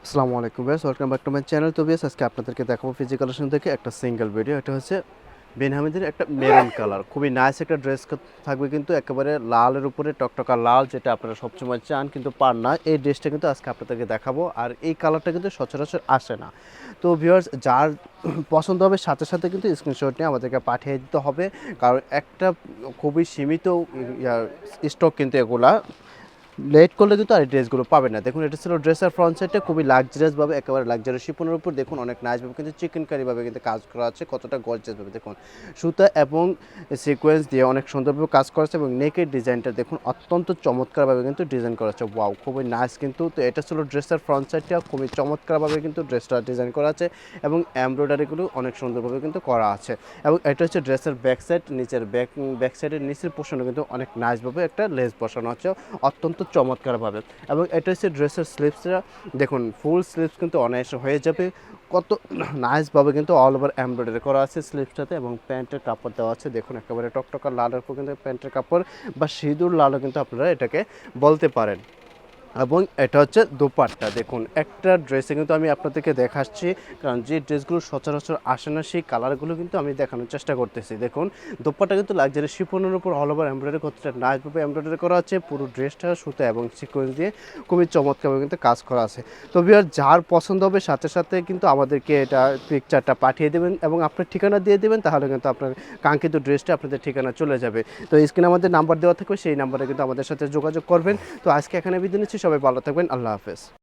আসসালামু আলাইকুম viewers, welcome back to my channel. তো ভিউয়ার্স, আজকে আপনাদেরকে দেখাবো ফিজি কালেকশন থেকে একটা সিঙ্গেল ভিডিও। এটা হচ্ছে বেনহামিদের একটা মেরুন কালার, খুবই নাইস একটা ড্রেস থাকবে, কিন্তু একেবারে লালের উপরে টকটকা লাল, যেটা আপনারা সবসময় চান কিন্তু পান না। এই ড্রেসটা কিন্তু আজকে আপনাদেরকে দেখাবো, আর এই কালারটা কিন্তু সচরাচর আসে না। তো ভিউয়ার্স, যার পছন্দ হবে সাথে সাথে কিন্তু স্ক্রিনশট নিয়ে আমাদেরকে পাঠিয়ে দিতে হবে, কারণ একটা খুবই সীমিত স্টক কিন্তু এগুলা। লেট করলে কিন্তু আর এই ড্রেসগুলো পাবে না। দেখুন, এটা ছিল ড্রেসের ফ্রন্ট সাইডটা, খুবই লাক্সারিয়াসভাবে, একেবারে লাক্সারি শিপনের উপর দেখুন অনেক নাইসভাবে কিন্তু চিকেন কারিভাবে কিন্তু কাজ করা আছে, কতটা গর্জিয়াসভাবে দেখুন সুতা এবং সিকোয়েন্স দিয়ে অনেক সুন্দরভাবে কাজ করা আছে, এবং নেকের ডিজাইনটা দেখুন অত্যন্ত চমৎকারভাবে কিন্তু ডিজাইন করা আছে। ওয়াও, খুবই নাইস কিন্তু। তো এটা ছিল ড্রেসের ফ্রন্ট সাইডটা, খুবই চমৎকারভাবে কিন্তু ড্রেসটা ডিজাইন করা আছে, এবং এমব্রয়ডারিগুলো অনেক সুন্দরভাবে কিন্তু করা আছে। এবং এটা হচ্ছে ড্রেসের ব্যাক সাইড, নিচের ব্যাক সাইডের নিচের পোর্শনে কিন্তু অনেক নাইসভাবে একটা লেস বসানো আছে, অত্যন্ত চমৎকারভাবে। এবং এটা হচ্ছে ড্রেসের স্লিভসটা, দেখুন ফুল স্লিভস কিন্তু অনায়াসে হয়ে যাবে, কত নাইসভাবে কিন্তু অল ওভার এমব্রয়ডারি করা আছে স্লিভসটাতে। এবং প্যান্টের কাপড় দেওয়া আছে, দেখুন একেবারে টকটকা লালের উপর কিন্তু প্যান্টের কাপড়, বা সিঁদুর লালও কিন্তু আপনারা এটাকে বলতে পারেন। এবং এটা হচ্ছে দোপাট্টা, দেখুন একটা ড্রেসে কিন্তু আমি আপনাদেরকে দেখাচ্ছি, কারণ যে ড্রেসগুলো সচরাচর আসে না সেই কালারগুলো কিন্তু আমি দেখানোর চেষ্টা করতেছি। দেখুন দোপাট্টা কিন্তু লাক্সারি শিফনের উপর অল ওভার এমব্রয়ডারি কতটা নাইসভাবে এমব্রয়ডারি করা আছে, পুরো ড্রেসটা সুতা এবং সিকোয়েন্স দিয়ে খুবই চমৎকারভাবে কিন্তু কাজ করা আছে। তো ভিউয়ার, যার পছন্দ হবে সাথে সাথে কিন্তু আমাদেরকে এটা পিকচারটা পাঠিয়ে দেবেন এবং আপনার ঠিকানা দিয়ে দেবেন, তাহলে কিন্তু আপনার কাঙ্ক্ষিত ড্রেসটা আপনাদের ঠিকানা চলে যাবে। তো স্ক্রিনে আমাদের নাম্বার দেওয়া থাকবে, সেই নাম্বারে কিন্তু আমাদের সাথে যোগাযোগ করবেন। তো আজকে এখানে বিদায় নিচ্ছি, সবাই ভালো থাকবেন, আল্লাহ হাফেজ।